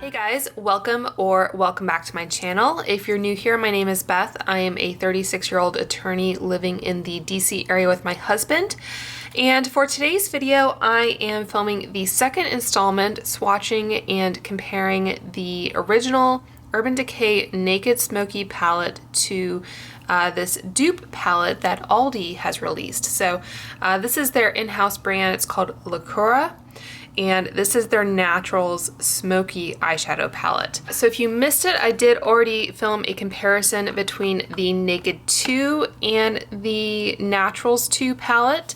Hey guys, welcome back to my channel. If you're new here, my name is Beth. I am a 36-year-old attorney living in the DC area with my husband. And for today's video, I am filming the second installment, swatching and comparing the original Urban Decay Naked Smoky palette to this dupe palette that Aldi has released. So this is their in-house brand. It's called Lacura. And this is their Naturals Smoky eyeshadow palette. So if you missed it, I did already film a comparison between the Naked 2 and the Naturals 2 palette.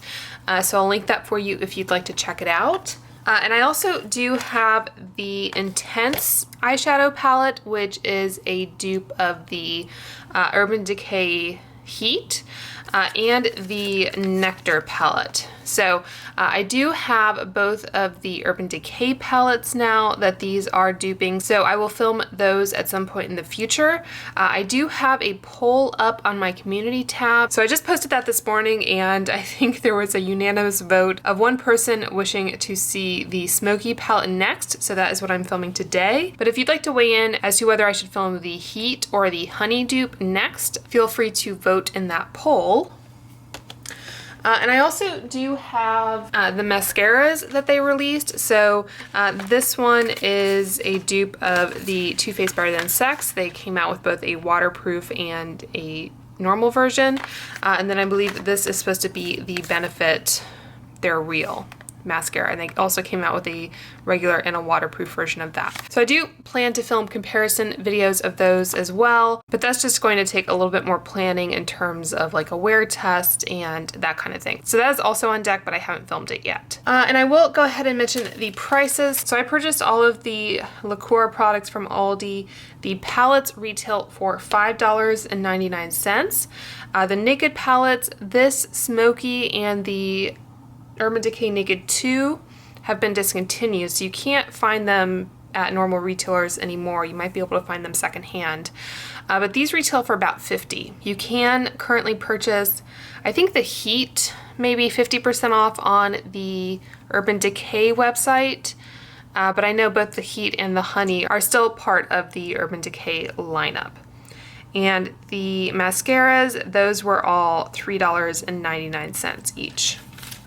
So I'll link that for you if you'd like to check it out. And I also do have the Intense eyeshadow palette, which is a dupe of the Urban Decay Heat and the Nectar palette. So I do have both of the Urban Decay palettes now that these are duping, so I will film those at some point in the future. I do have a poll up on my community tab. So I just posted that this morning, and I think there was a unanimous vote of one person wishing to see the Smoky palette next, so that is what I'm filming today. But if you'd like to weigh in as to whether I should film the Heat or the Honey dupe next, feel free to vote in that poll. And I also do have the mascaras that they released. So this one is a dupe of the Too Faced Better Than Sex. They came out with both a waterproof and a normal version. And then I believe this is supposed to be the Benefit They're Real mascara, and they also came out with a regular and a waterproof version of that. So I do plan to film comparison videos of those as well, but that's just going to take a little bit more planning in terms of like a wear test and that kind of thing. So that is also on deck, but I haven't filmed it yet. And I will go ahead and mention the prices. So I purchased all of the Lacura products from Aldi. The palettes retail for $5.99. The Naked palettes, this Smoky and the Urban Decay Naked 2 have been discontinued, so you can't find them at normal retailers anymore. You might be able to find them secondhand. But these retail for about $50. You can currently purchase, I think the Heat, maybe 50% off on the Urban Decay website. But I know both the Heat and the Honey are still part of the Urban Decay lineup. And the mascaras, those were all $3.99 each.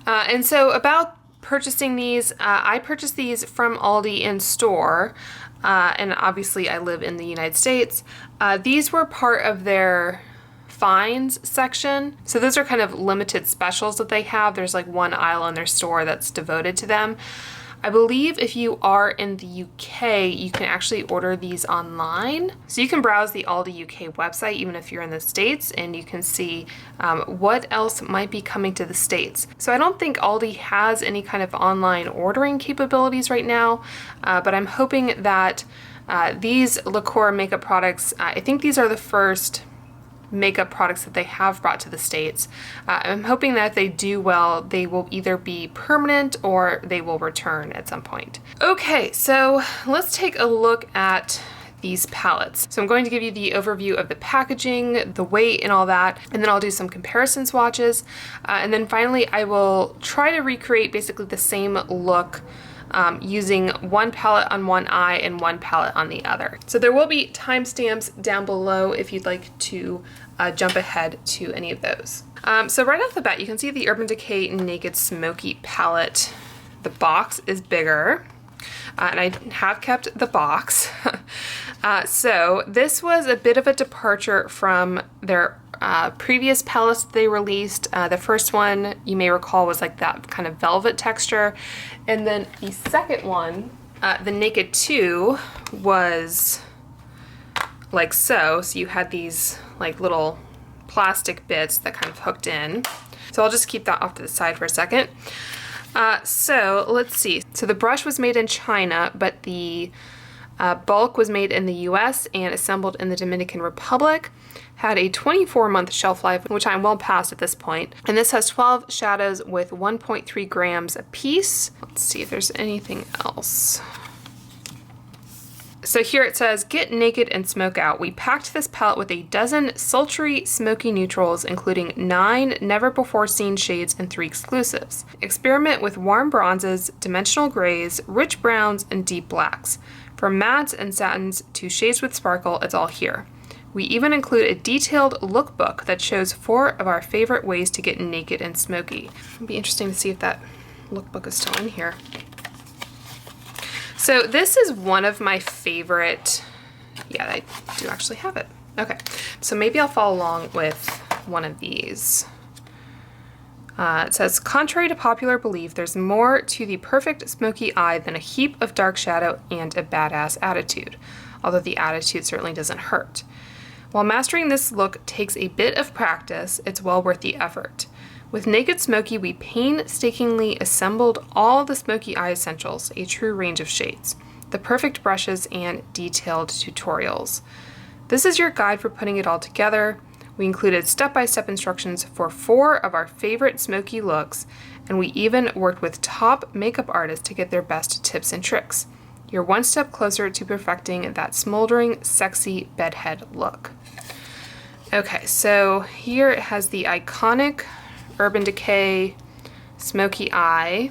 And so about purchasing these, I purchased these from Aldi in store, and obviously I live in the United States. These were part of their finds section. So those are kind of limited specials that they have. There's like one aisle in their store that's devoted to them. I believe if you are in the UK, you can actually order these online. So you can browse the Aldi UK website even if you're in the States, and you can see what else might be coming to the States. So I don't think Aldi has any kind of online ordering capabilities right now, but I'm hoping that these Lacura makeup products, I think these are the first makeup products that they have brought to the States. I'm hoping that if they do well, they will either be permanent or they will return at some point. Okay, so let's take a look at these palettes. So I'm going to give you the overview of the packaging, the weight and all that, and then I'll do some comparison swatches. And then finally, I will try to recreate basically the same look using one palette on one eye and one palette on the other. So there will be timestamps down below if you'd like to jump ahead to any of those. So right off the bat, you can see the Urban Decay Naked Smoky palette. The box is bigger, and I have kept the box. So this was a bit of a departure from their previous palettes that they released. The first one, you may recall, was like that kind of velvet texture. And then the second one, the Naked 2, was like so. So you had these like little plastic bits that kind of hooked in. So I'll just keep that off to the side for a second. So let's see. So the brush was made in China, but the bulk was made in the US and assembled in the Dominican Republic. Had a 24-month shelf life, which I'm well past at this point. And this has 12 shadows with 1.3 grams a piece. Let's see if there's anything else. So here it says, get naked and smoke out. We packed this palette with a dozen sultry, smoky neutrals, including 9 never-before-seen shades and 3 exclusives. Experiment with warm bronzes, dimensional grays, rich browns, and deep blacks. From mattes and satins to shades with sparkle, it's all here. We even include a detailed lookbook that shows 4 of our favorite ways to get naked and smoky. It'll be interesting to see if that lookbook is still in here. So this is one of my favorite, yeah, I do actually have it. Okay, so maybe I'll follow along with one of these. It says, contrary to popular belief, there's more to the perfect smoky eye than a heap of dark shadow and a badass attitude, although the attitude certainly doesn't hurt. While mastering this look takes a bit of practice, it's well worth the effort. With Naked Smoky, we painstakingly assembled all the smoky eye essentials, a true range of shades, the perfect brushes, and detailed tutorials. This is your guide for putting it all together. We included step-by-step instructions for 4 of our favorite smoky looks, and we even worked with top makeup artists to get their best tips and tricks. You're one step closer to perfecting that smoldering, sexy bedhead look. Okay, so here it has the iconic Urban Decay Smoky Eye,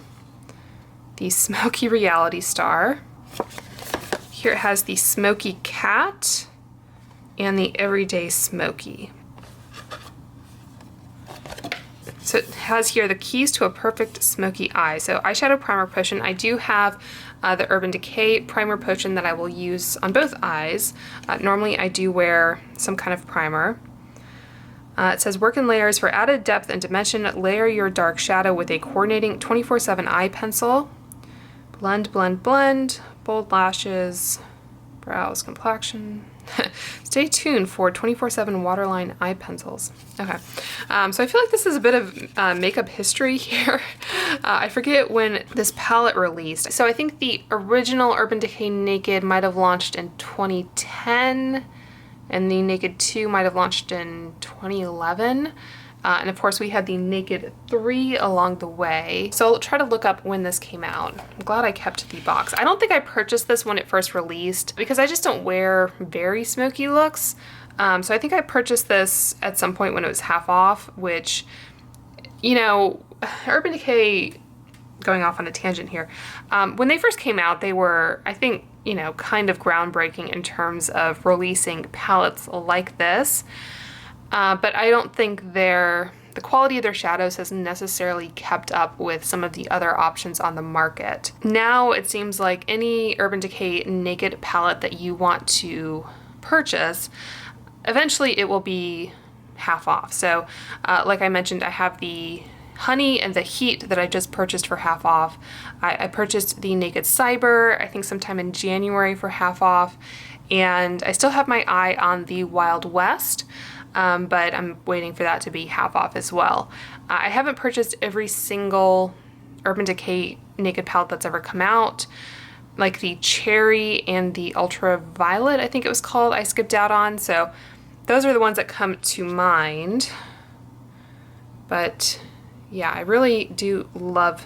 the Smoky Reality Star. Here it has the Smoky Cat and the Everyday Smoky. So it has here the keys to a perfect smoky eye. So eyeshadow primer potion. I do have the Urban Decay primer potion that I will use on both eyes. Normally I do wear some kind of primer. It says work in layers for added depth and dimension. Layer your dark shadow with a coordinating 24/7 eye pencil. Blend, blend, blend. Bold lashes, brows, complexion. Stay tuned for 24/7 waterline eye pencils. Okay, so I feel like this is a bit of makeup history here. I forget when this palette released. So I think the original Urban Decay Naked might have launched in 2010, and the Naked 2 might have launched in 2011. And of course we had the Naked 3 along the way. So I'll try to look up when this came out. I'm glad I kept the box. I don't think I purchased this when it first released because I just don't wear very smoky looks. So I think I purchased this at some point when it was half off, which, you know, Urban Decay, going off on a tangent here, when they first came out, they were, I think, you know, kind of groundbreaking in terms of releasing palettes like this. But I don't think the quality of their shadows has necessarily kept up with some of the other options on the market. Now it seems like any Urban Decay Naked palette that you want to purchase, eventually it will be half off. So like I mentioned, I have the Honey and the Heat that I just purchased for half off. I purchased the Naked Cyber, I think sometime in January, for half off. And I still have my eye on the Wild West. But I'm waiting for that to be half off as well. I haven't purchased every single Urban Decay Naked palette that's ever come out. Like the Cherry and the Ultraviolet, I think it was called, I skipped out on. So those are the ones that come to mind. But yeah, I really do love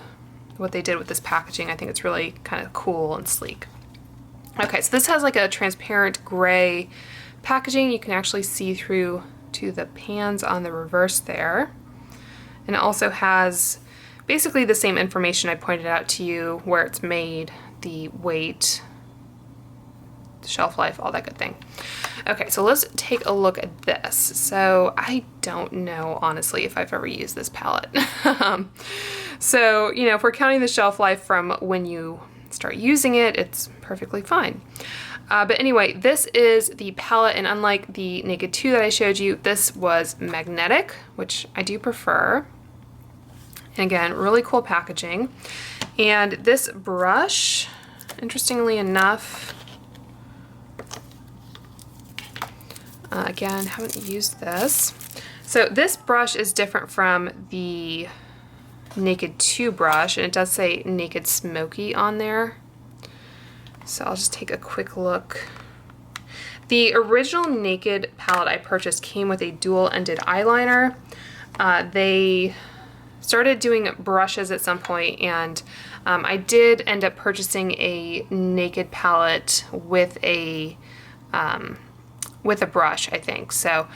what they did with this packaging. I think it's really kind of cool and sleek. Okay, so this has like a transparent gray packaging. You can actually see through to the pans on the reverse there. And it also has basically the same information I pointed out to you, where it's made, the weight, the shelf life, all that good thing. Okay, so let's take a look at this. So I don't know, honestly, if I've ever used this palette. So, you know, if we're counting the shelf life from when you start using it, it's perfectly fine. But anyway, this is the palette, and unlike the Naked 2 that I showed you, this was magnetic, which I do prefer. And again, really cool packaging. And this brush, interestingly enough, again, haven't used this. So this brush is different from the Naked 2 brush, and it does say Naked Smoky on there. So I'll just take a quick look. The original Naked palette I purchased came with a dual-ended eyeliner. They started doing brushes at some point, and I did end up purchasing a Naked palette with a brush, I think. So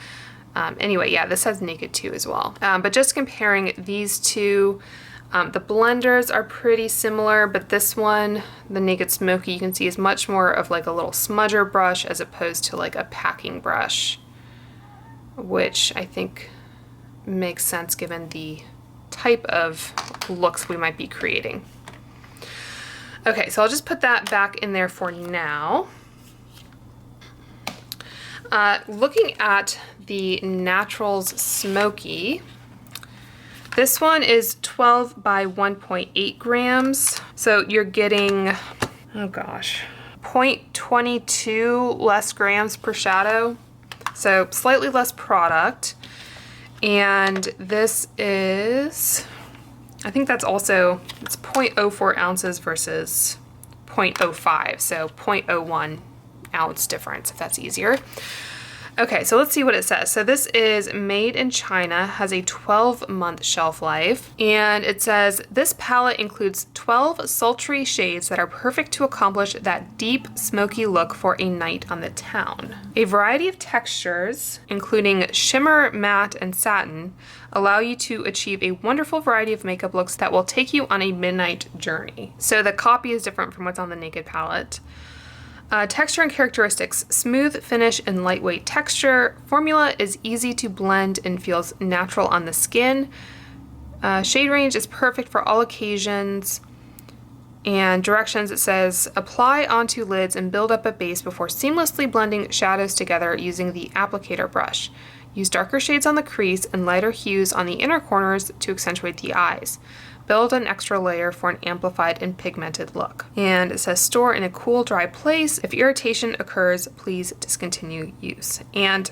anyway, yeah, this has Naked 2 as well. But just comparing these two, The blenders are pretty similar, but this one, the Naked Smoky, you can see is much more of like a little smudger brush as opposed to like a packing brush, which I think makes sense given the type of looks we might be creating. Okay, so I'll just put that back in there for now. Looking at the Naturals Smoky, this one is 12 by 1.8 grams. So you're getting, oh gosh, 0.22 less grams per shadow. So slightly less product. And this is, I think that's also, it's 0.04 ounces versus 0.05. So 0.01 ounce difference, if that's easier. Okay, so let's see what it says. So this is made in China, has a 12-month shelf life, and it says this palette includes 12 sultry shades that are perfect to accomplish that deep, smoky look for a night on the town. A variety of textures, including shimmer, matte, and satin, allow you to achieve a wonderful variety of makeup looks that will take you on a midnight journey. So the copy is different from what's on the Naked palette. Texture and characteristics: smooth finish and lightweight texture. Formula is easy to blend and feels natural on the skin. Shade range is perfect for all occasions. And directions, it says, apply onto lids and build up a base before seamlessly blending shadows together using the applicator brush. Use darker shades on the crease and lighter hues on the inner corners to accentuate the eyes. Build an extra layer for an amplified and pigmented look. And it says store in a cool, dry place. If irritation occurs, please discontinue use. And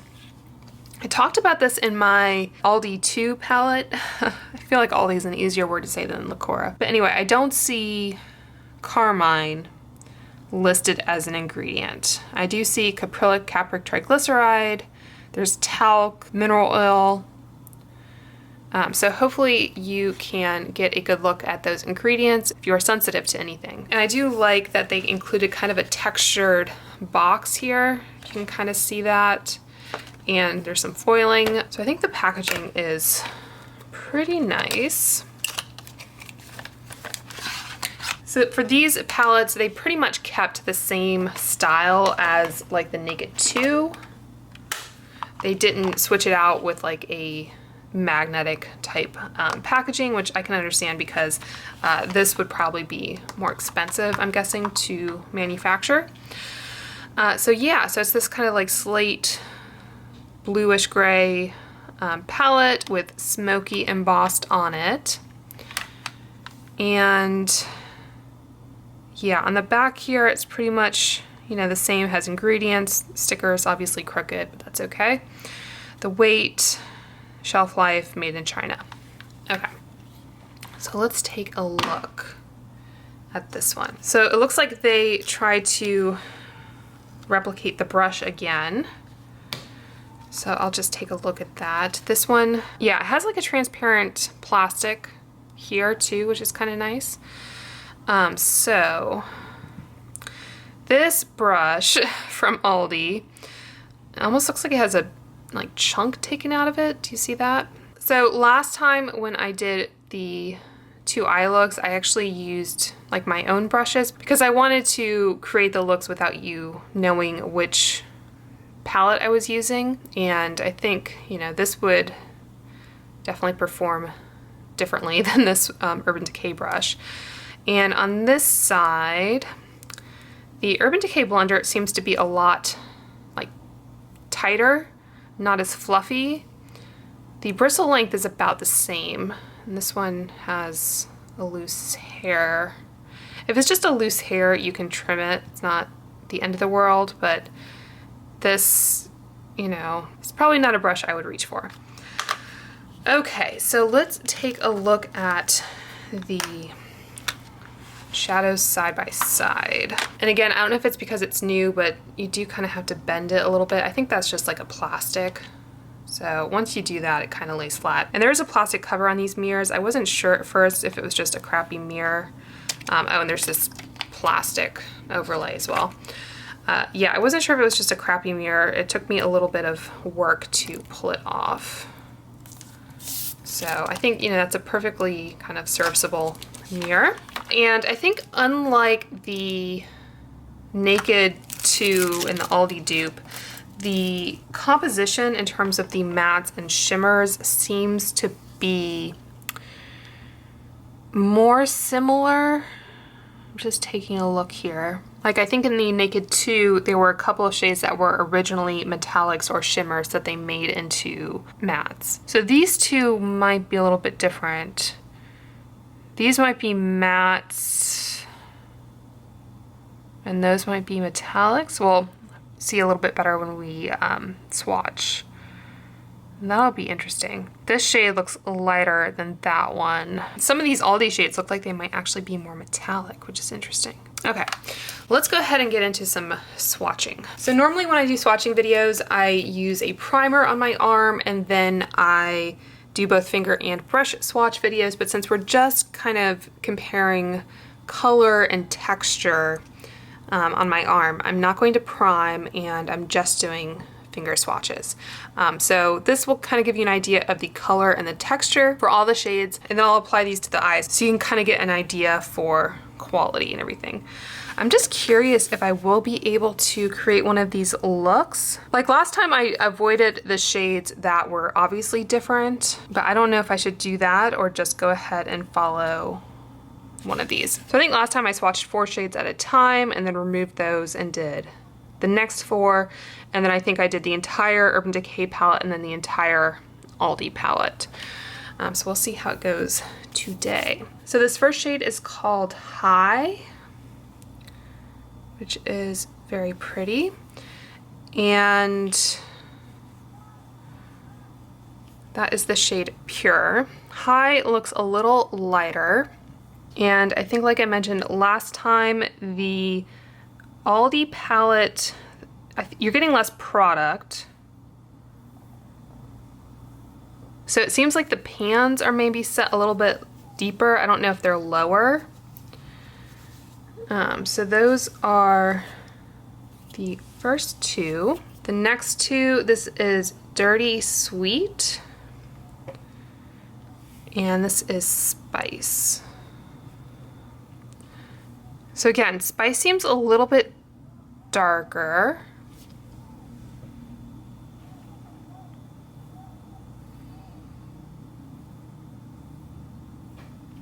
I talked about this in my Aldi 2 palette. I feel like Aldi is an easier word to say than Lacura. But anyway, I don't see carmine listed as an ingredient. I do see caprylic capric triglyceride. There's talc, mineral oil. So hopefully you can get a good look at those ingredients if you're sensitive to anything. And I do like that they included kind of a textured box here. You can kind of see that. And there's some foiling. So I think the packaging is pretty nice. So for these palettes, they pretty much kept the same style as like the Naked 2. They didn't switch it out with like a magnetic type packaging, which I can understand because this would probably be more expensive, I'm guessing, to manufacture. So yeah, so it's this kind of like slate bluish gray palette with smoky embossed on it. And yeah, on the back here, it's pretty much, you know, the same, has ingredients. Stickers obviously crooked, but that's okay. The weight, shelf life, made in China. Okay, so let's take a look at this one. So it looks like they tried to replicate the brush again. So I'll just take a look at that. This one, yeah, it has like a transparent plastic here too, which is kind of nice. So this brush from Aldi, it almost looks like it has a like chunk taken out of it. Do you see that? So last time when I did the 2 eye looks, I actually used like my own brushes because I wanted to create the looks without you knowing which palette I was using. And I think, you know, this would definitely perform differently than this Urban Decay brush. And on this side, the Urban Decay blender seems to be a lot like tighter, not as fluffy. The bristle length is about the same, and this one has a loose hair. If it's just a loose hair, you can trim it. It's not the end of the world, but this, you know, it's probably not a brush I would reach for. Okay, so let's take a look at the shadows side by side. And again, I don't know if it's because it's new, but you do kind of have to bend it a little bit. I think that's just like a plastic. So once you do that, it kind of lays flat. And there is a plastic cover on these mirrors. I wasn't sure at first if it was just a crappy mirror. Oh, and there's this plastic overlay as well. Yeah, I wasn't sure if it was just a crappy mirror. It took me a little bit of work to pull it off. So I think, you know, that's a perfectly kind of serviceable mirror. And I think unlike the Naked 2 in the Aldi dupe, the composition in terms of the mattes and shimmers seems to be more similar. I'm just taking a look here. Like I think in the Naked 2, there were a couple of shades that were originally metallics or shimmers that they made into mattes. So these two might be a little bit different. These might be mattes, and those might be metallics. We'll see a little bit better when we swatch. And that'll be interesting. This shade looks lighter than that one. Some of these Aldi shades look like they might actually be more metallic, which is interesting. Okay, let's go ahead and get into some swatching. So normally when I do swatching videos, I use a primer on my arm and then I do both finger and brush swatch videos, but since we're just kind of comparing color and texture on my arm, I'm not going to prime and I'm just doing finger swatches. So this will kind of give you an idea of the color and the texture for all the shades, and then I'll apply these to the eyes so you can kind of get an idea for quality and everything. I'm just curious if I will be able to create one of these looks. Like last time I avoided the shades that were obviously different, but I don't know if I should do that or just go ahead and follow one of these. So I think last time I swatched 4 shades at a time and then removed those and did the next 4, and then I think I did the entire Urban Decay palette and then the entire Aldi palette. So we'll see how it goes today. So this first shade is called High, which is very pretty. And that is the shade Pure. High looks a little lighter. And I think like I mentioned last time, the Aldi palette, you're getting less product. So it seems like the pans are maybe set a little bit deeper. I don't know if they're lower. So those are the first 2. The next 2, this is Dirty Sweet, and this is Spice. So again, Spice seems a little bit darker.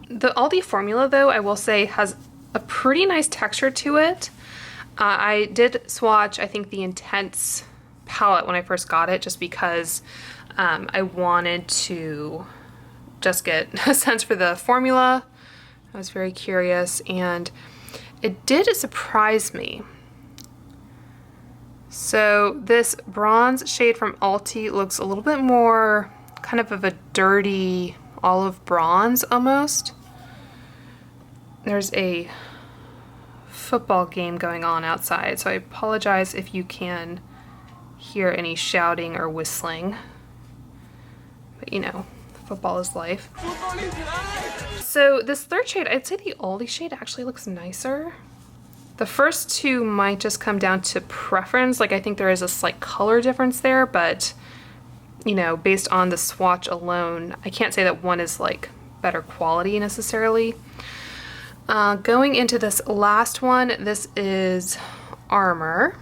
The Aldi formula, though, I will say has a pretty nice texture to it. I did swatch, I think, the Intense palette when I first got it, just because I wanted to just get a sense for the formula. I was very curious, and it did surprise me. So this bronze shade from Aldi looks a little bit more kind of a dirty olive bronze almost. There's a football game going on outside, so I apologize if you can hear any shouting or whistling. But you know, football is life. So this third shade, I'd say the Aldi shade actually looks nicer. The first 2 might just come down to preference. Like I think there is a slight color difference there, but you know, based on the swatch alone, I can't say that one is like better quality necessarily. Going into this last one, this is Armor,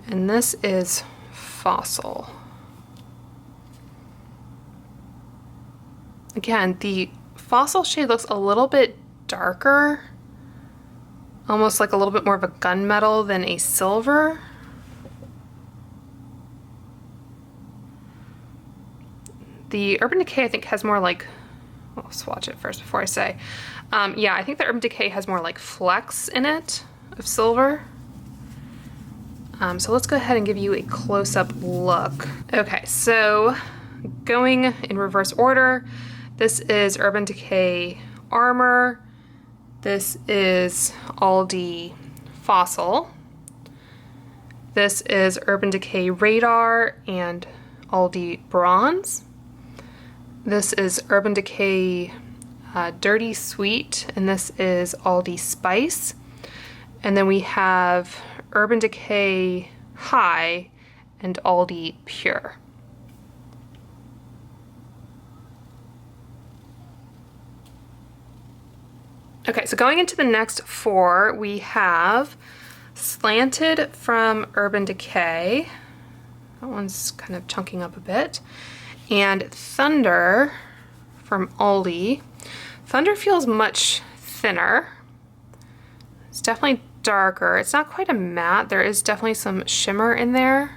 and this is Fossil. Again, the Fossil shade looks a little bit darker, almost like a little bit more of a gunmetal than a silver. The Urban Decay, I think, has more like, I'll swatch it first before I say. Yeah, I think the Urban Decay has more like flecks in it of silver. So let's go ahead and give you a close-up look. Okay, so going in reverse order, this is Urban Decay Armor. This is Aldi Fossil. This is Urban Decay Radar and Aldi Bronze. This is Urban Decay Dirty Sweet, and this is Aldi Spice. And then we have Urban Decay High and Aldi Pure. Okay, so going into the next 4, we have Slanted from Urban Decay. That one's kind of chunking up a bit. And Thunder from Aldi. Thunder feels much thinner. It's definitely darker. It's not quite a matte. There is definitely some shimmer in there.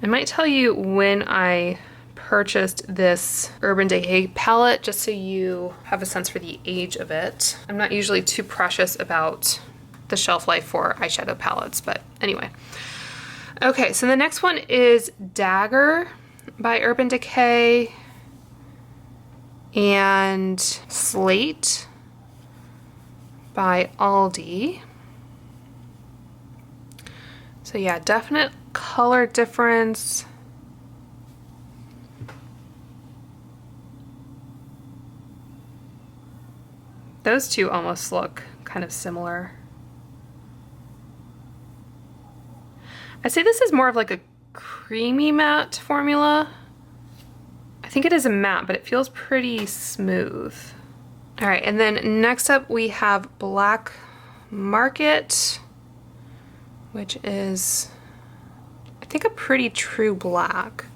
I might tell you when I purchased this Urban Decay palette just so you have a sense for the age of it. I'm not usually too precious about the shelf life for eyeshadow palettes, but anyway. Okay, so the next one is Dagger by Urban Decay and Slate by Aldi. So yeah, definite color difference. Those two almost look kind of similar. I'd say this is more of like a creamy matte formula. I think it is a matte, but it feels pretty smooth. All right, and then next up we have Black Market, which is, I think, a pretty true black,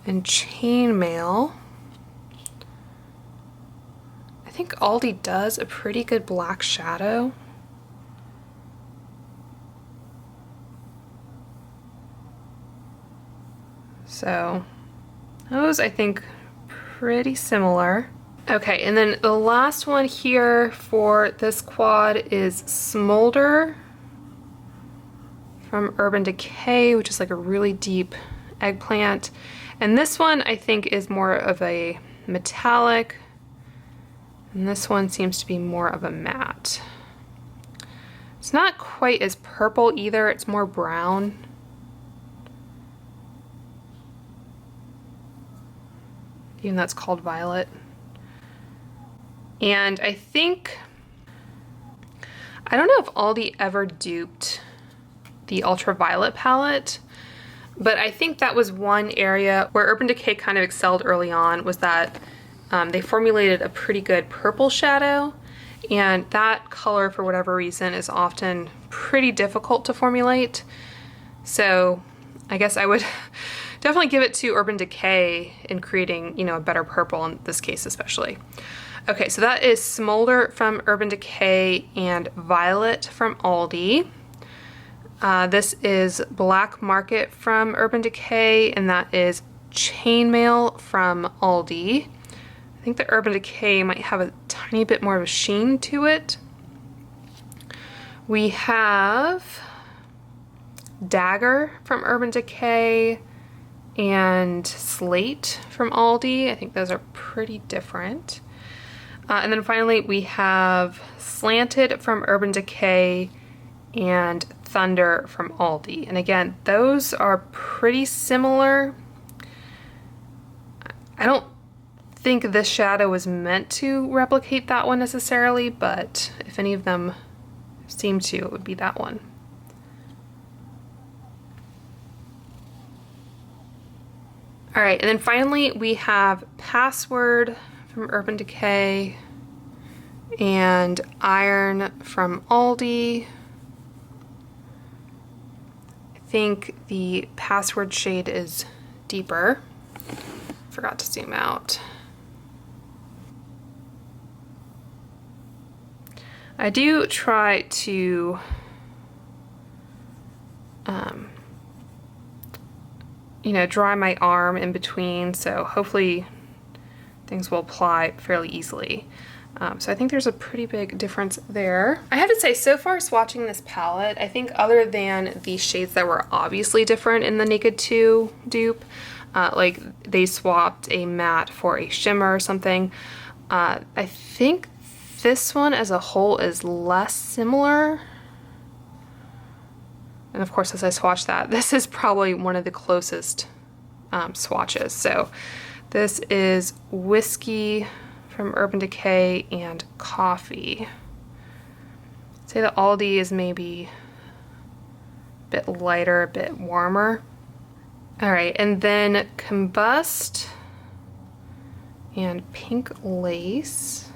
and Chainmail. I think Aldi does a pretty good black shadow. So those, I think, pretty similar. Okay, and then the last one here for this quad is Smolder from Urban Decay, which is like a really deep eggplant. And this one I think is more of a metallic, and this one seems to be more of a matte. It's not quite as purple either, it's more brown. Even though it's called Violet. And I think, I don't know if Aldi ever duped the Ultraviolet palette, but I think that was one area where Urban Decay kind of excelled early on, was that they formulated a pretty good purple shadow, and that color, for whatever reason, is often pretty difficult to formulate. So I guess I would definitely give it to Urban Decay in creating, you know, a better purple in this case especially. Okay, so that is Smolder from Urban Decay and Violet from Aldi. This is Black Market from Urban Decay, and that is Chainmail from Aldi. I think the Urban Decay might have a tiny bit more of a sheen to it. We have Dagger from Urban Decay and Slate from Aldi. I think those are pretty different. And then finally we have Slanted from Urban Decay and Thunder from Aldi. And again, those are pretty similar. I don't think this shadow was meant to replicate that one necessarily, but if any of them seem to, it would be that one. All right, and then finally we have Password from Urban Decay and Iron from Aldi. I think the Password shade is deeper. Forgot to zoom out. I do try to you know, dry my arm in between, so hopefully things will apply fairly easily. So I think there's a pretty big difference there. I have to say, so far swatching this palette, I think other than the shades that were obviously different in the Naked 2 dupe, like they swapped a matte for a shimmer or something, I think this one as a whole is less similar. And of course, as I swatch that, this is probably one of the closest swatches. So this is Whiskey from Urban Decay and Coffee. I'd say that Aldi is maybe bit lighter, a bit warmer. All right, and then Combust and Pink Lace.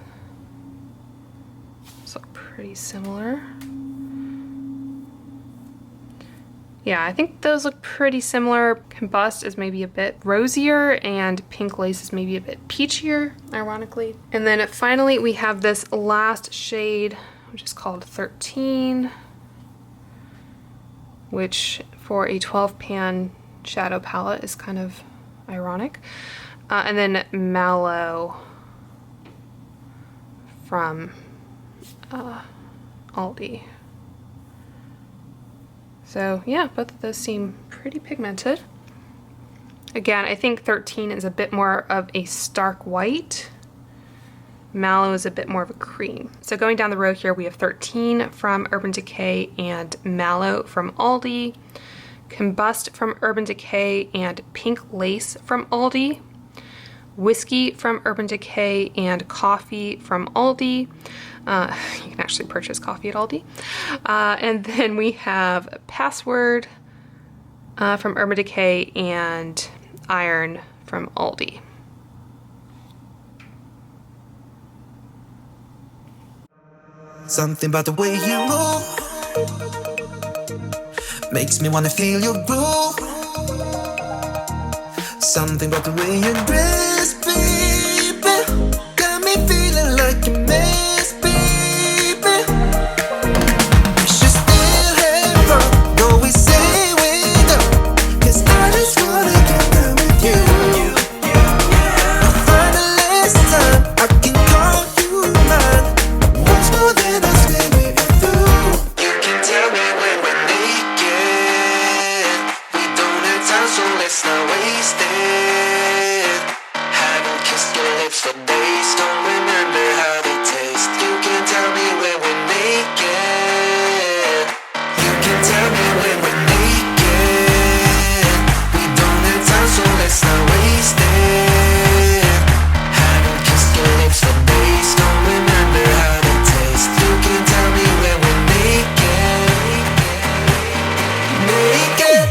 Those look pretty similar. Yeah, I think those look pretty similar. Combust is maybe a bit rosier and Pink Lace is maybe a bit peachier, ironically. And then finally we have this last shade, which is called 13, which for a 12 pan shadow palette is kind of ironic. And then Mallow from Aldi. So yeah, both of those seem pretty pigmented. Again, I think 13 is a bit more of a stark white. Mallow is a bit more of a cream. So going down the row here, we have 13 from Urban Decay and Mallow from Aldi, Combust from Urban Decay and Pink Lace from Aldi, Whiskey from Urban Decay and Coffee from Aldi. You can actually purchase coffee at Aldi. And then we have Password from Urban Decay and Iron from Aldi. Something about the way you move makes me wanna feel your groove. Something about the way you dress, baby, got me feeling like a mess, baby. We should still have fun, though we say we don't, 'cause I just wanna get down with you. For the last time, I can call you mine. Once more than I swear we've been through. You can tell me when we're naked. We don't have time, so let's not waste it. Haven't kissed your lips for days, don't remember how they taste. You can tell me when we're naked. You can tell me when we're naked. We don't have time, so let's not waste it. Haven't kissed your lips for days, don't remember how they taste. You can tell me when we're naked. Naked.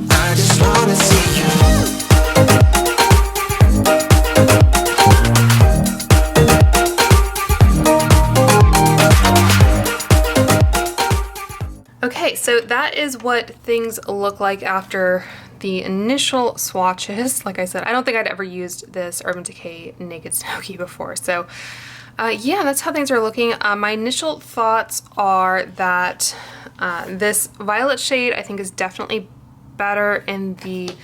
I just wanna see you. Okay, so that is what things look like after the initial swatches. Like I said, I don't think I'd ever used this Urban Decay Naked Smoky before. So yeah, that's how things are looking. My initial thoughts are that this violet shade I think is definitely better in the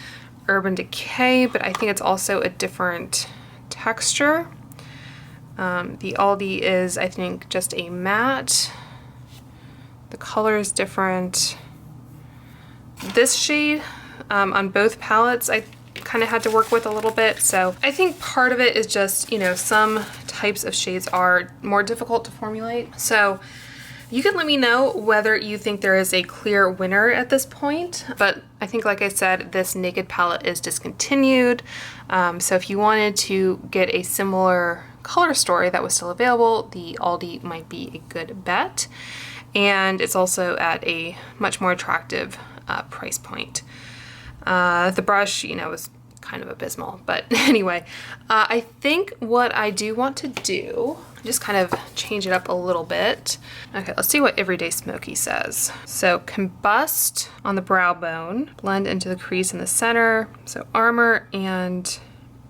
Urban Decay, but I think it's also a different texture. The Aldi is, I think, just a matte. The color is different. This shade on both palettes I kind of had to work with a little bit, so I think part of it is just, you know, some types of shades are more difficult to formulate. So you can let me know whether you think there is a clear winner at this point, but I think, like I said, this Naked palette is discontinued. So if you wanted to get a similar color story that was still available, the Aldi might be a good bet. And it's also at a much more attractive price point. The brush, you know, was kind of abysmal, but anyway, I think what I do want to do, just kind of change it up a little bit. Okay, let's see what Everyday Smoky says. So Combust on the brow bone, blend into the crease in the center. So Armor and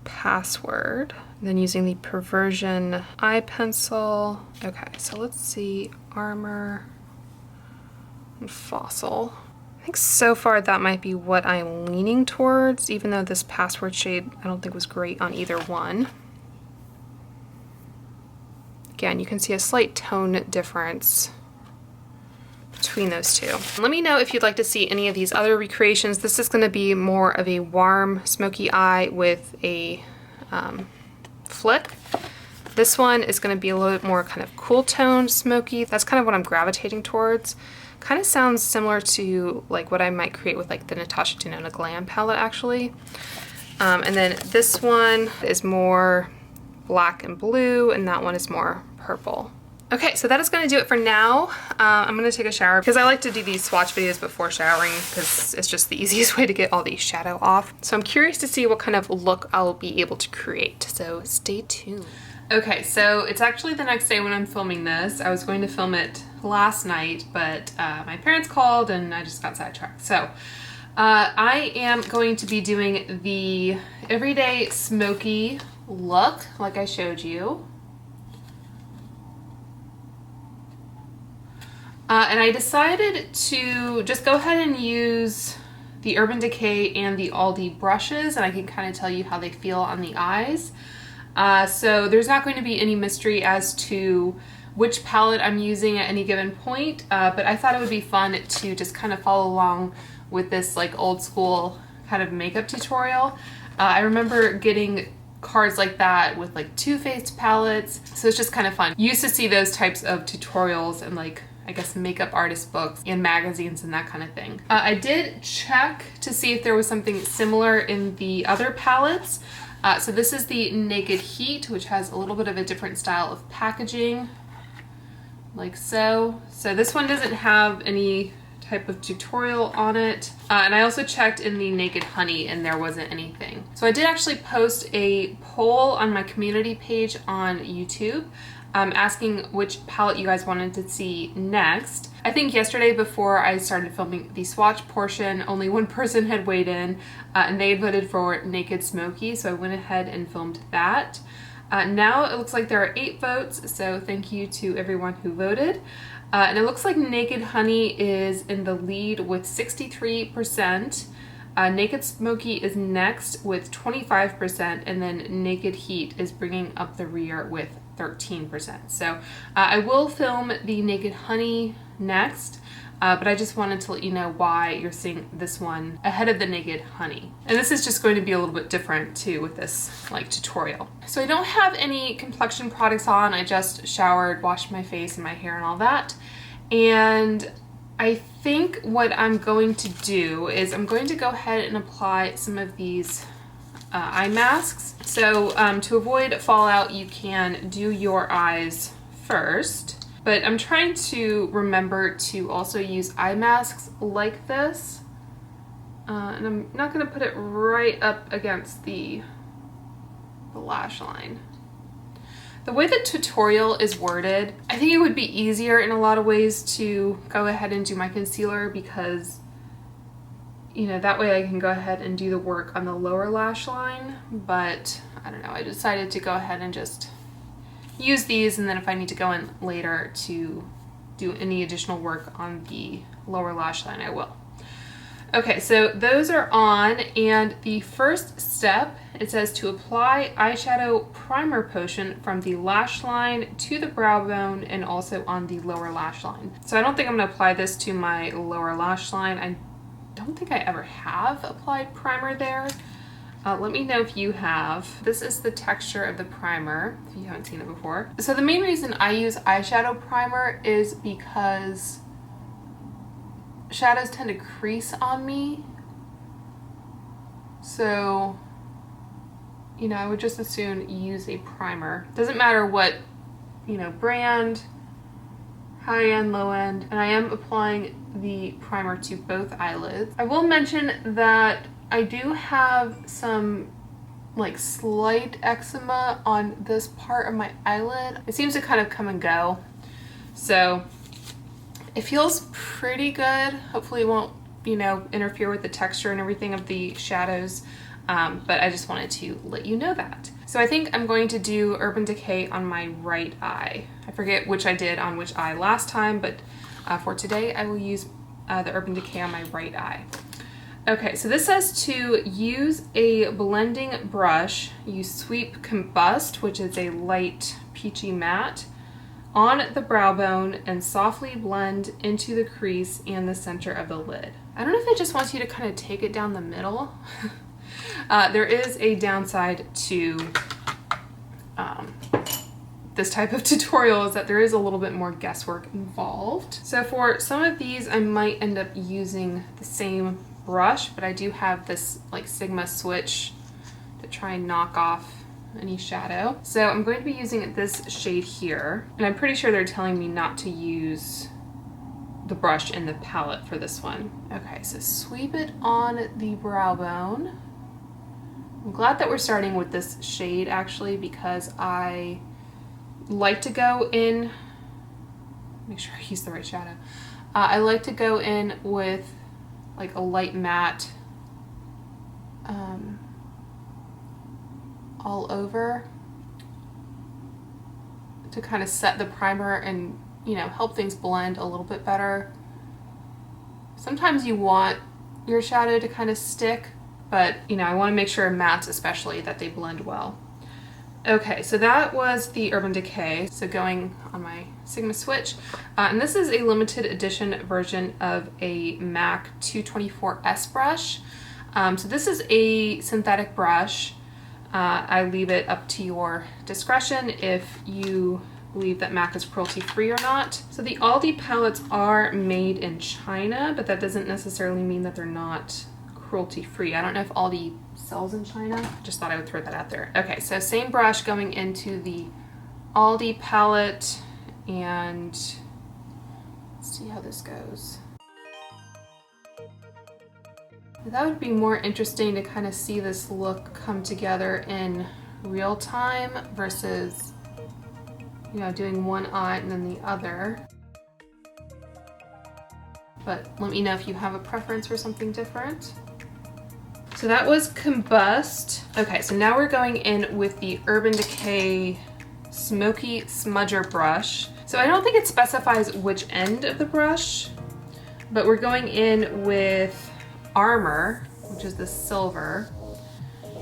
Password. Then using the Perversion eye pencil. Okay, so let's see, Armor and Fossil. I think so far that might be what I'm leaning towards, even though this Password shade I don't think was great on either one. Again, you can see a slight tone difference between those two. Let me know if you'd like to see any of these other recreations. This is going to be more of a warm smoky eye with a flick. This one is going to be a little bit more kind of cool tone smoky. That's kind of what I'm gravitating towards. Kind of sounds similar to like what I might create with like the Natasha Denona Glam palette actually. And then this one is more black and blue, and that one is more purple. Okay, so that is going to do it for now. I'm going to take a shower because I like to do these swatch videos before showering because it's just the easiest way to get all the shadow off. So I'm curious to see what kind of look I'll be able to create, so stay tuned. Okay, so it's actually the next day when I'm filming this. I was going to film it last night, but my parents called and I just got sidetracked. So I am going to be doing the Everyday Smoky look like I showed you. And I decided to just go ahead and use the Urban Decay and the Aldi brushes, and I can kind of tell you how they feel on the eyes. So there's not going to be any mystery as to which palette I'm using at any given point, but I thought it would be fun to just kind of follow along with this like old school kind of makeup tutorial. I remember getting cards like that with like Too Faced palettes, so it's just kind of fun. You used to see those types of tutorials and like I guess makeup artist books and magazines and that kind of thing. I did check to see if there was something similar in the other palettes. So this is the Naked Heat, which has a little bit of a different style of packaging, like so. So this one doesn't have any type of tutorial on it. And I also checked in the Naked Honey and there wasn't anything. So I did actually post a poll on my community page on YouTube asking which palette you guys wanted to see next. I think yesterday before I started filming the swatch portion, only one person had weighed in and they had voted for Naked Smoky, so I went ahead and filmed that. Now it looks like there are 8 votes, so thank you to everyone who voted. And it looks like Naked Honey is in the lead with 63%. Naked Smoky is next with 25%, and then Naked Heat is bringing up the rear with 13%. So I will film the Naked Honey next, but I just wanted to let you know why you're seeing this one ahead of the Naked Honey. And this is just going to be a little bit different too with this like tutorial. So I don't have any complexion products on. I just showered, washed my face and my hair and all that. And I think what I'm going to do is I'm going to go ahead and apply some of these eye masks. So to avoid fallout, you can do your eyes first, but I'm trying to remember to also use eye masks like this. And I'm not going to put it right up against the lash line. The way the tutorial is worded, I think it would be easier in a lot of ways to go ahead and do my concealer because, you know, that way I can go ahead and do the work on the lower lash line. But I don't know, I decided to go ahead and just use these, and then if I need to go in later to do any additional work on the lower lash line, I will. Okay, so those are on, and the first step, it says to apply eyeshadow primer potion from the lash line to the brow bone and also on the lower lash line. So I don't think I'm going to apply this to my lower lash line. I don't think I ever have applied primer there. Let me know if you have. This is the texture of the primer, if you haven't seen it before. So the main reason I use eyeshadow primer is because shadows tend to crease on me. So, you know, I would just as soon use a primer. Doesn't matter what, you know, brand, high end, low end, and I am applying the primer to both eyelids. I will mention that I do have some like slight eczema on this part of my eyelid. It seems to kind of come and go. So it feels pretty good. Hopefully it won't, you know, interfere with the texture and everything of the shadows. But I just wanted to let you know that. So I think I'm going to do Urban Decay on my right eye. I forget which I did on which eye last time, but for today I will use the Urban Decay on my right eye. Okay, so this says to use a blending brush, use Sweep Combust, which is a light peachy matte, on the brow bone and softly blend into the crease and the center of the lid. I don't know if it just wants you to kind of take it down the middle. There is a downside to this type of tutorial is that there is a little bit more guesswork involved. So for some of these, I might end up using the same brush, but I do have this like Sigma switch to try and knock off any shadow. So I'm going to be using this shade here, and I'm pretty sure they're telling me not to use the brush in the palette for this one. Okay, so sweep it on the brow bone. I'm glad that we're starting with this shade actually, because I like to go in, make sure I use the right shadow. I like to go in with like a light matte all over to kind of set the primer and, you know, help things blend a little bit better. Sometimes you want your shadow to kind of stick, but you know, I want to make sure in mattes especially that they blend well. Okay, so that was the Urban Decay. So going on my Sigma switch, and this is a limited edition version of a MAC 224S brush. So this is a synthetic brush. I leave it up to your discretion if you believe that MAC is cruelty free or not. So the Aldi palettes are made in China, but that doesn't necessarily mean that they're not cruelty free. I don't know if Aldi sells in China. Just thought I would throw that out there. Okay, so same brush going into the Aldi palette, and let's see how this goes. That would be more interesting to kind of see this look come together in real time versus, you know, doing one eye and then the other. But let me know if you have a preference for something different. So that was Combust. Okay, so now we're going in with the Urban Decay Smoky Smudger brush. So I don't think it specifies which end of the brush, but we're going in with Armor, which is the silver.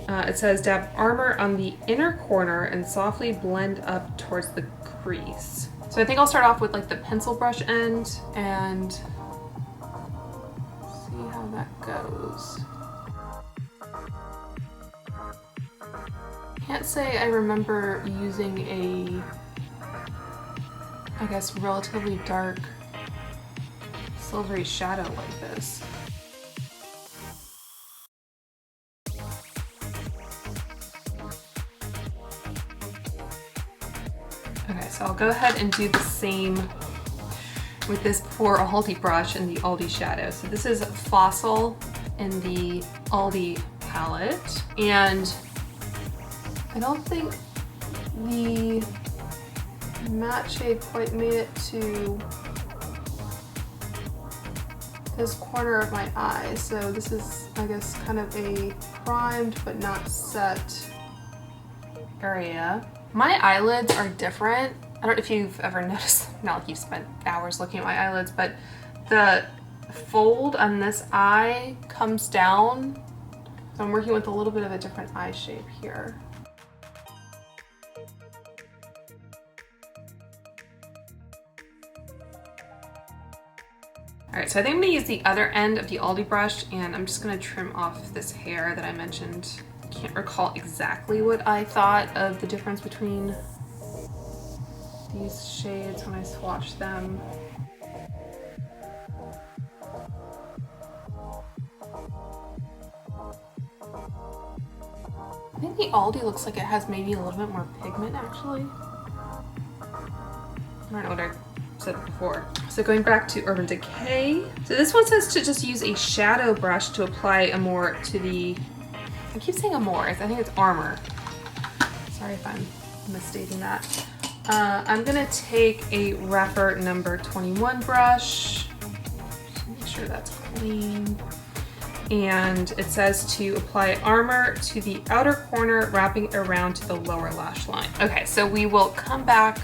It says dab Armor on the inner corner and softly blend up towards the crease. So I think I'll start off with like the pencil brush end and see how that goes. Can't say I remember using a, I guess, relatively dark silvery shadow like this. Okay, so I'll go ahead and do the same with this poor Aldi brush and the Aldi shadow. So this is Fossil in the Aldi palette, and I don't think the matte shade quite made it to this corner of my eye. So this is, I guess, kind of a primed but not set area. My eyelids are different. I don't know if you've ever noticed, not like you've spent hours looking at my eyelids, but the fold on this eye comes down. So I'm working with a little bit of a different eye shape here. Alright, so I think I'm going to use the other end of the Aldi brush, and I'm just going to trim off this hair that I mentioned. I can't recall exactly what I thought of the difference between these shades when I swatched them. I think the Aldi looks like it has maybe a little bit more pigment actually. I don't know what I said before. So going back to Urban Decay. So this one says to just use a shadow brush to apply Amore to the, I keep saying Amore, I think it's Armor. Sorry if I'm misstating that. I'm gonna take a wrapper number 21 brush, just make sure that's clean. And it says to apply Armor to the outer corner, wrapping around to the lower lash line. Okay, so we will come back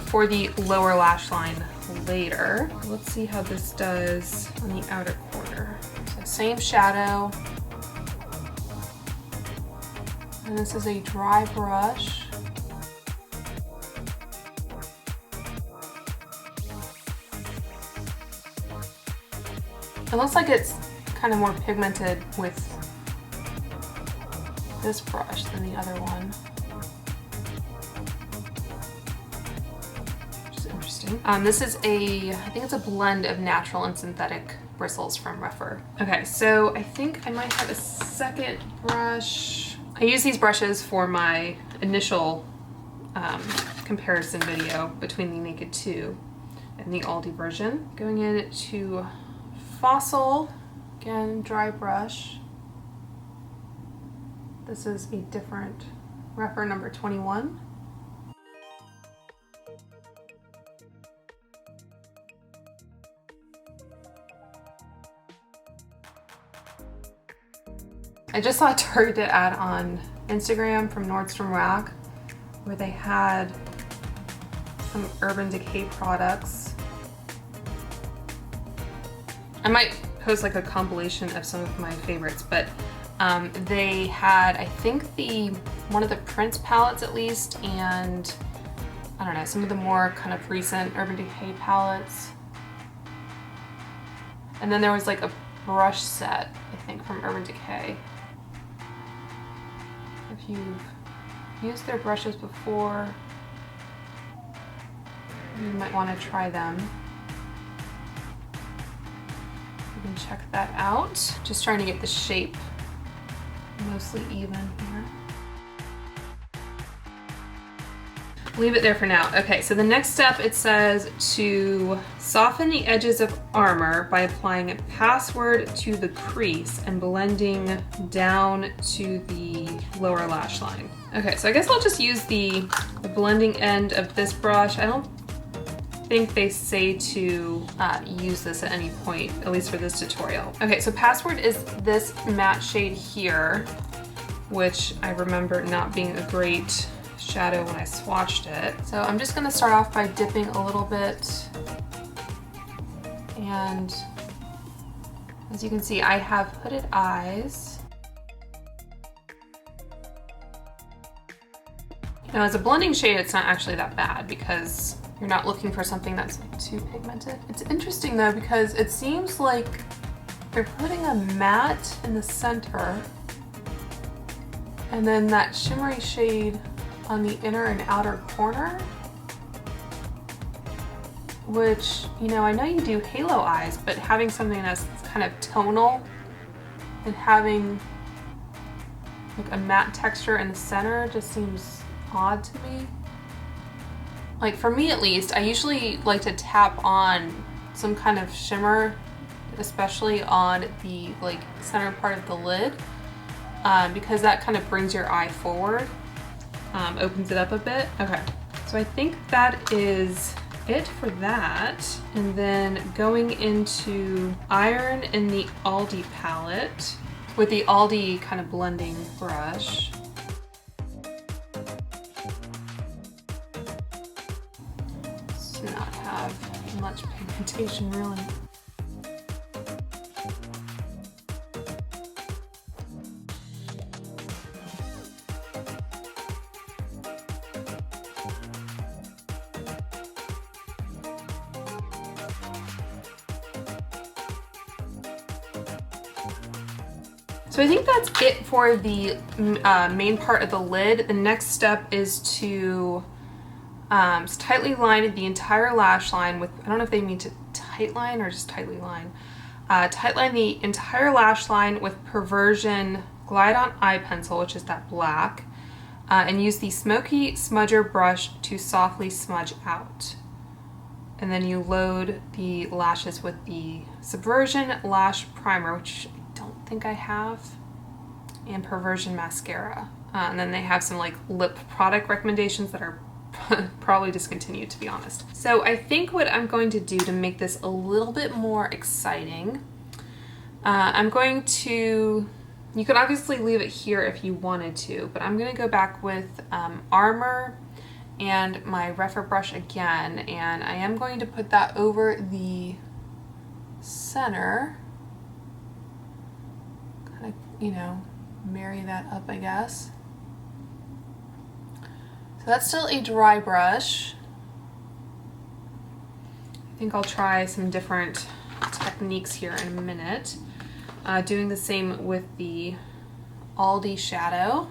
for the lower lash line later. Let's see how this does on the outer corner. So same shadow. And this is a dry brush. It looks like it's kind of more pigmented with this brush than the other one. interesting. This is I think it's a blend of natural and synthetic bristles from Rephr. Okay, so I think I might have a second brush. I use these brushes for my initial comparison video between the Naked 2 and the Aldi version. Going into Fossil, again, dry brush. This is a different Rephr number 21. I just saw a Target ad on Instagram from Nordstrom Rack where they had some Urban Decay products. I might post like a compilation of some of my favorites, but they had, I think, one of the Prince palettes at least, and I don't know, some of the more kind of recent Urban Decay palettes. And then there was like a brush set, I think, from Urban Decay. If you've used their brushes before, you might want to try them. You can check that out. Just trying to get the shape mostly even here. Leave it there for now. Okay, so the next step, it says to soften the edges of armor by applying a password to the crease and blending down to the lower lash line. Okay, so I guess I'll just use the blending end of this brush. I don't think they say to use this at any point, at least for this tutorial. Okay, so password is this matte shade here, which I remember not being a great shadow when I swatched it. So I'm just gonna start off by dipping a little bit, and as you can see, I have hooded eyes. Now, as a blending shade, it's not actually that bad because you're not looking for something that's like too pigmented. It's interesting though, because it seems like they're putting a matte in the center and then that shimmery shade on the inner and outer corner, which, you know, I know you do halo eyes, but having something that's kind of tonal and having like a matte texture in the center just seems odd to me. Like, for me at least, I usually like to tap on some kind of shimmer, especially on the like center part of the lid, because that kind of brings your eye forward, opens it up a bit. Okay, so I think that is it for that. And then going into Iron in the Aldi palette with the Aldi kind of blending brush. Does not have much pigmentation really. So I think that's it for the main part of the lid. The next step is to tightly line the entire lash line with, I don't know if they mean to tight line or just tightly line. Tight line the entire lash line with Perversion Glide On Eye Pencil, which is that black, and use the Smoky Smudger brush to softly smudge out. And then you load the lashes with the Subversion Lash Primer, which I don't think I have, and Perversion Mascara. And then they have some like lip product recommendations that are probably discontinued, to be honest. So I think what I'm going to do to make this a little bit more exciting, I'm going to, you could obviously leave it here if you wanted to, but I'm going to go back with Armor and my Rephr brush again, and I am going to put that over the center, kind of, you know, marry that up, I guess. So that's still a dry brush. I think I'll try some different techniques here in a minute. Doing the same with the Aldi shadow.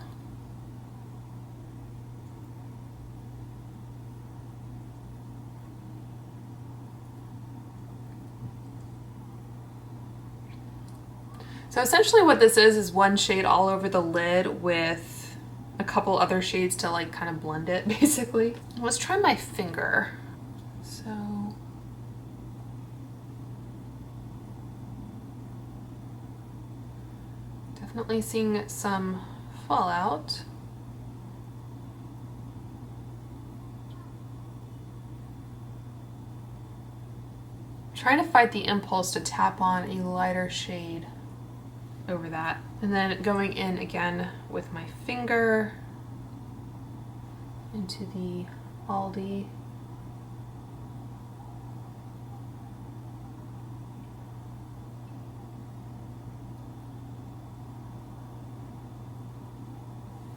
So essentially what this is one shade all over the lid with a couple other shades to like kind of blend it basically. Let's try my finger. So definitely seeing some fallout. Trying to fight the impulse to tap on a lighter shade over that. And then going in again with my finger into the Aldi.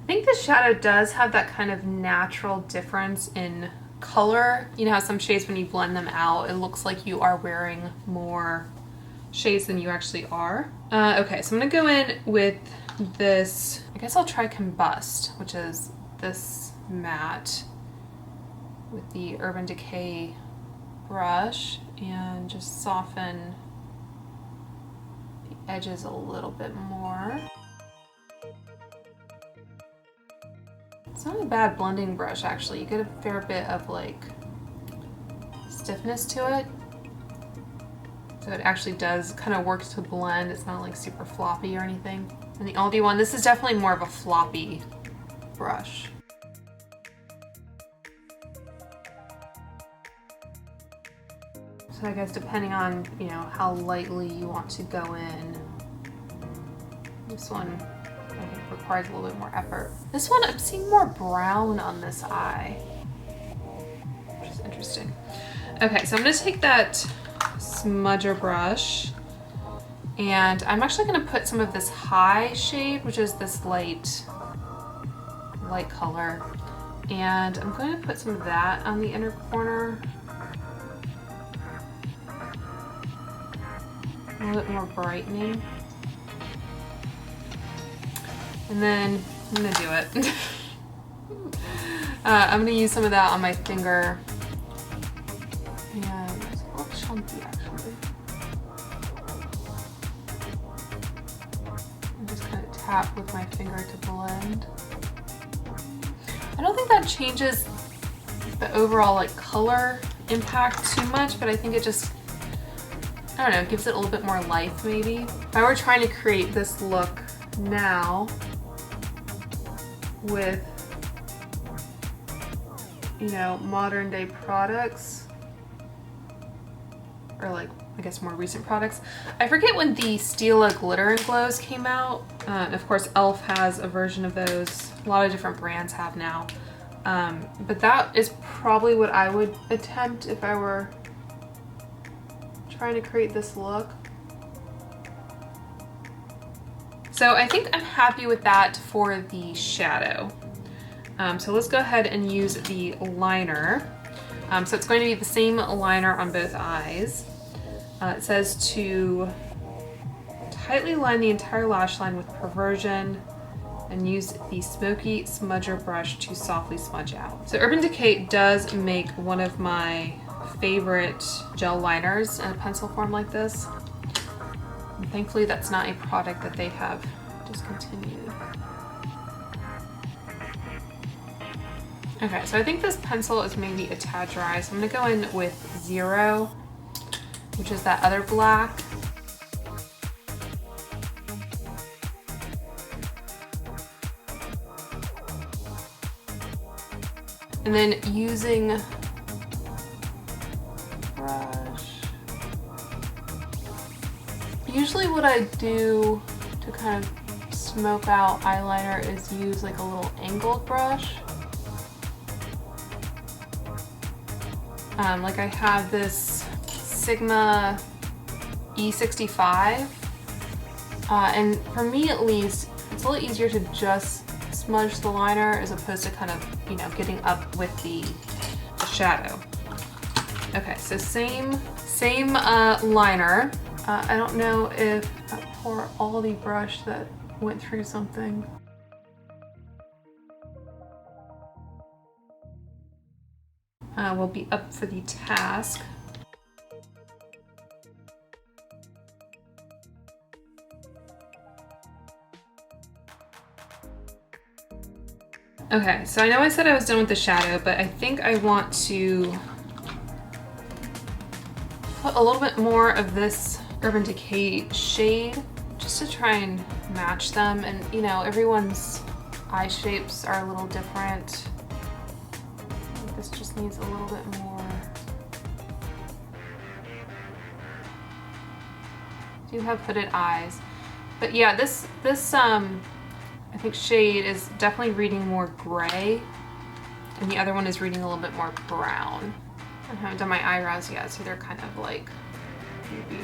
I think the shadow does have that kind of natural difference in color. You know how some shades, when you blend them out, it looks like you are wearing more shades than you actually are. Okay, so I'm gonna go in with this, I guess I'll try Combust, which is this matte with the Urban Decay brush, and just soften the edges a little bit more. It's not a bad blending brush actually. You get a fair bit of like stiffness to it. So it actually does kind of work to blend. It's not like super floppy or anything. And the Aldi one, this is definitely more of a floppy brush. So I guess depending on, you know, how lightly you want to go in, this one I think requires a little bit more effort. This one, I'm seeing more brown on this eye, which is interesting. Okay, so I'm gonna take that smudger brush and I'm actually gonna put some of this high shade, which is this light color, and I'm going to put some of that on the inner corner. A little bit more brightening. And then I'm gonna do it. I'm gonna use some of that on my finger. And it's a little chunky actually. And just kind of tap with my finger to blend. I don't think that changes the overall like color impact too much, but I think it just, I don't know, gives it a little bit more life maybe. If I were trying to create this look now with, you know, modern day products, or like, I guess more recent products. I forget when the Stila Glitter and Glows came out. Of course, e.l.f. has a version of those. A lot of different brands have now. But that is probably what I would attempt if I were trying to create this look. So I think I'm happy with that for the shadow. So let's go ahead and use the liner. So it's going to be the same liner on both eyes. It says to tightly line the entire lash line with Perversion and use the Smoky smudger brush to softly smudge out. So Urban Decay does make one of my favorite gel liners in a pencil form like this. And thankfully that's not a product that they have discontinued. Okay, so I think this pencil is maybe a tad dry, so I'm gonna go in with 0, which is that other black. And then using brush. Usually what I do to kind of smoke out eyeliner is use like a little angled brush. Like I have this Sigma E65, and for me at least, it's a little easier to just smudge the liner as opposed to kind of, you know, getting up with the shadow. Okay, so same liner. I don't know if that poor Aldi brush that went through something. Will be up for the task. Okay, so I know I said I was done with the shadow, but I think I want to put a little bit more of this Urban Decay shade just to try and match them. And you know, everyone's eye shapes are a little different. I think this just needs a little bit more. I do have hooded eyes, but yeah, this I think shade is definitely reading more gray, and the other one is reading a little bit more brown. I haven't done my eyebrows yet, so they're kind of like creepy.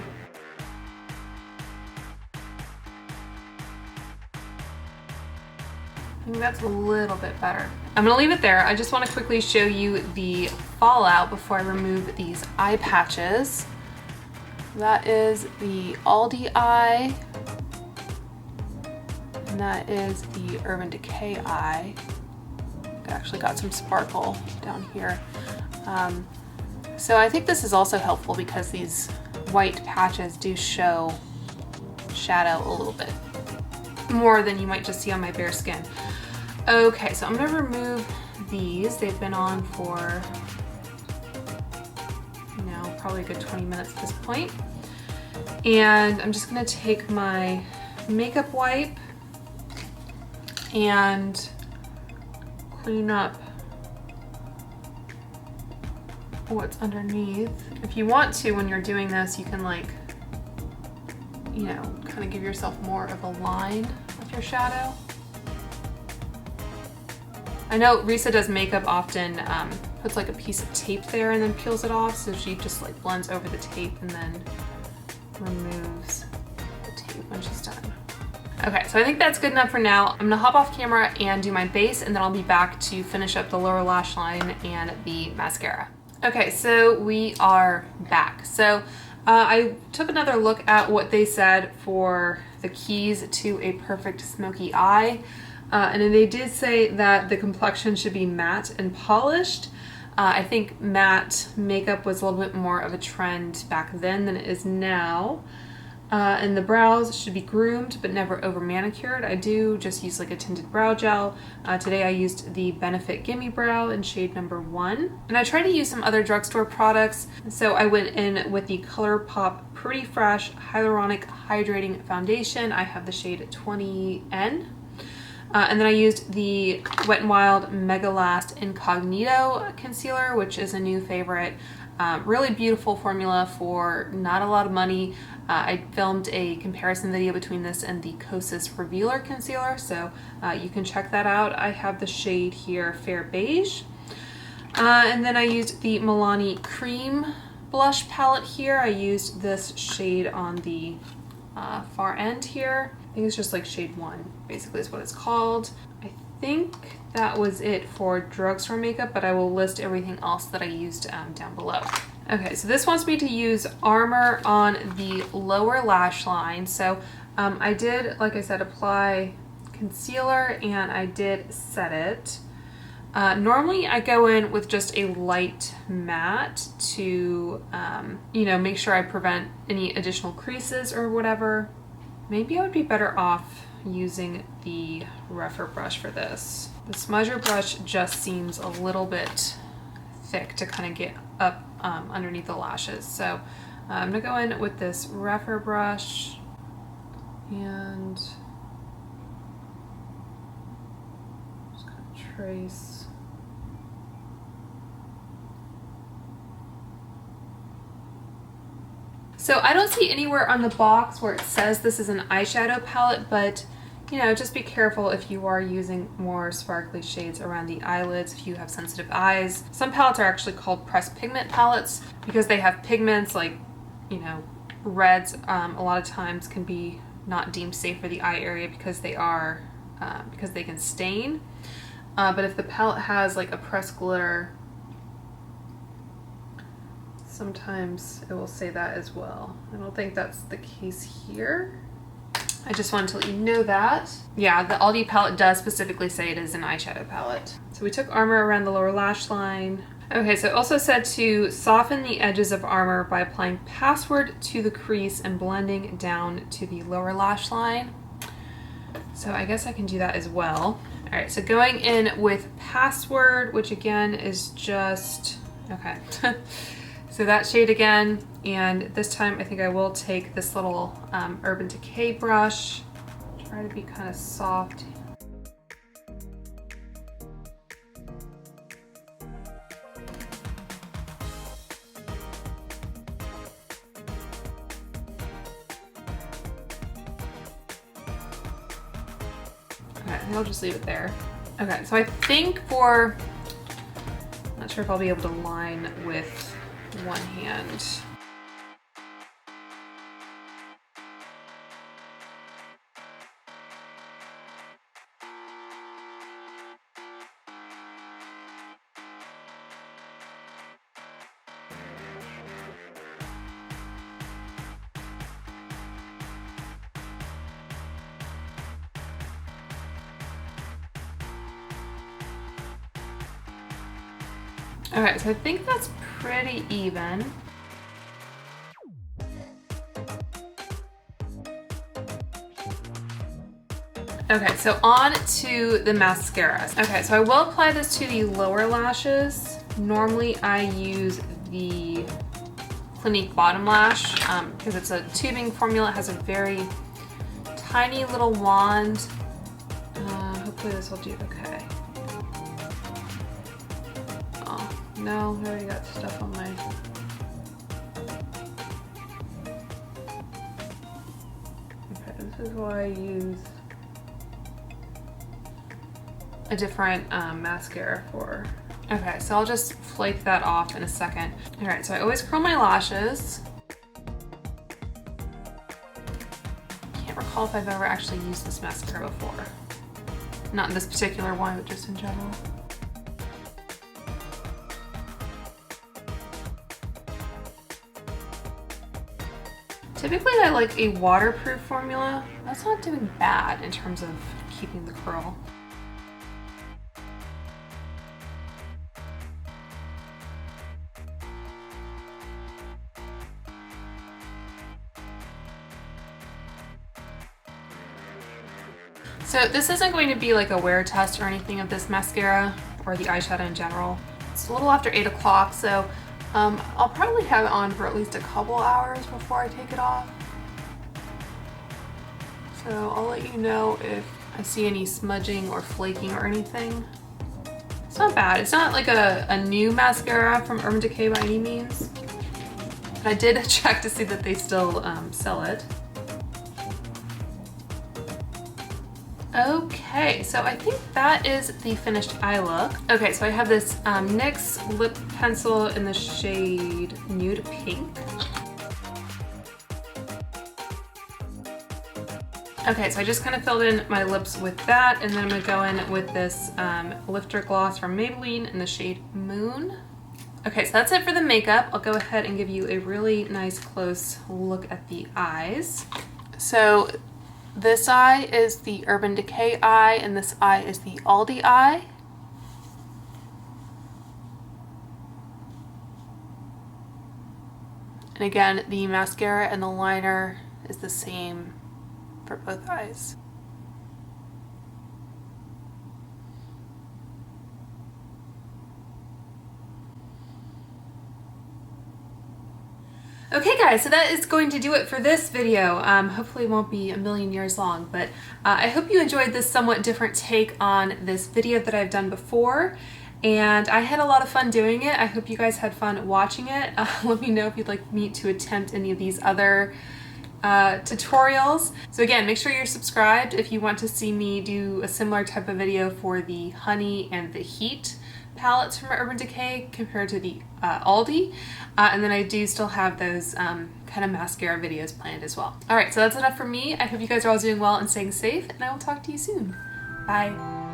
I think that's a little bit better. I'm gonna leave it there. I just want to quickly show you the fallout before I remove these eye patches. That is the Aldi eye, and that is the Urban Decay eye. It actually got some sparkle down here. So I think this is also helpful because these white patches do show shadow a little bit more than you might just see on my bare skin. Okay, so I'm gonna remove these. They've been on for, you know, probably a good 20 minutes at this point. And I'm just gonna take my makeup wipe and clean up what's underneath. If you want to, when you're doing this, you can, like, you know, kind of give yourself more of a line with your shadow. I know Luisa does makeup often, puts like a piece of tape there and then peels it off, so she just like blends over the tape and then removes the tape when she's done. Okay, so I think that's good enough for now. I'm gonna hop off camera and do my base, and then I'll be back to finish up the lower lash line and the mascara. Okay, so we are back. So I took another look at what they said for the keys to a perfect smoky eye. And then they did say that the complexion should be matte and polished. I think matte makeup was a little bit more of a trend back then than it is now. And the brows should be groomed but never over manicured. I do just use like a tinted brow gel. Today I used the Benefit Gimme Brow in shade number 1. And I tried to use some other drugstore products. So I went in with the ColourPop Pretty Fresh Hyaluronic Hydrating Foundation. I have the shade 20N. And then I used the Wet n Wild Mega Last Incognito Concealer, which is a new favorite. Really beautiful formula for not a lot of money. I filmed a comparison video between this and the Kosas Revealer Concealer, so you can check that out. I have the shade here, Fair Beige. And then I used the Milani Cream Blush Palette here. I used this shade on the far end here. I think it's just like shade 1, basically is what it's called. I think that was it for drugstore makeup, but I will list everything else that I used down below. Okay, so this wants me to use Armor on the lower lash line. So I did, like I said, apply concealer and I did set it. Normally I go in with just a light matte to, you know, make sure I prevent any additional creases or whatever. Maybe I would be better off using the rougher brush for this. The smudger brush just seems a little bit thick to kind of get up underneath the lashes. So I'm gonna go in with this rougher brush and just kind of trace. So I don't see anywhere on the box where it says this is an eyeshadow palette, but you know, just be careful if you are using more sparkly shades around the eyelids if you have sensitive eyes. Some palettes are actually called pressed pigment palettes because they have pigments like, you know, reds a lot of times can be not deemed safe for the eye area because they are, because they can stain. But if the palette has like a pressed glitter, sometimes it will say that as well. I don't think that's the case here. I just wanted to let you know that. Yeah, the Aldi palette does specifically say it is an eyeshadow palette. So we took Armor around the lower lash line. Okay, so it also said to soften the edges of Armor by applying Password to the crease and blending down to the lower lash line. So I guess I can do that as well. All right, so going in with Password, which again is just, okay. So that shade again, and this time I think I will take this little Urban Decay brush, try to be kind of soft. Okay, I'll just leave it there. Okay, so I think for, I'm not sure if I'll be able to line with one hand. Okay, so I think that's pretty even. Okay, so on to the mascara. Okay, so I will apply this to the lower lashes. Normally I use the Clinique Bottom Lash because it's a tubing formula. It has a very tiny little wand. Hopefully this will do okay. Oh, no, I already got stuff on my... Okay, this is why I use a different mascara for. Okay, so I'll just flake that off in a second. All right, so I always curl my lashes. Can't recall if I've ever actually used this mascara before. Not in this particular one, but just in general. Typically I like a waterproof formula. That's not doing bad in terms of keeping the curl. So this isn't going to be like a wear test or anything of this mascara or the eyeshadow in general. It's a little after 8 o'clock, so I'll probably have it on for at least a couple hours before I take it off. So I'll let you know if I see any smudging or flaking or anything. It's not bad. It's not like a new mascara from Urban Decay by any means. But I did check to see that they still sell it. Okay, so I think that is the finished eye look. Okay, so I have this NYX lip pencil in the shade Nude Pink. Okay, so I just kind of filled in my lips with that, and then I'm gonna go in with this lifter gloss from Maybelline in the shade Moon. Okay, so that's it for the makeup. I'll go ahead and give you a really nice close look at the eyes. So this eye is the Urban Decay eye, and this eye is the Aldi eye. And again, the mascara and the liner is the same for both eyes. Okay guys, so that is going to do it for this video. Hopefully it won't be a million years long, but I hope you enjoyed this somewhat different take on this video that I've done before, and I had a lot of fun doing it. I hope you guys had fun watching it. Let me know if you'd like me to attempt any of these other tutorials. So again, make sure you're subscribed if you want to see me do a similar type of video for the Honey and the Heat palettes from Urban Decay compared to the Aldi. And then I do still have those kind of mascara videos planned as well. Alright, so that's enough for me. I hope you guys are all doing well and staying safe, and I will talk to you soon. Bye.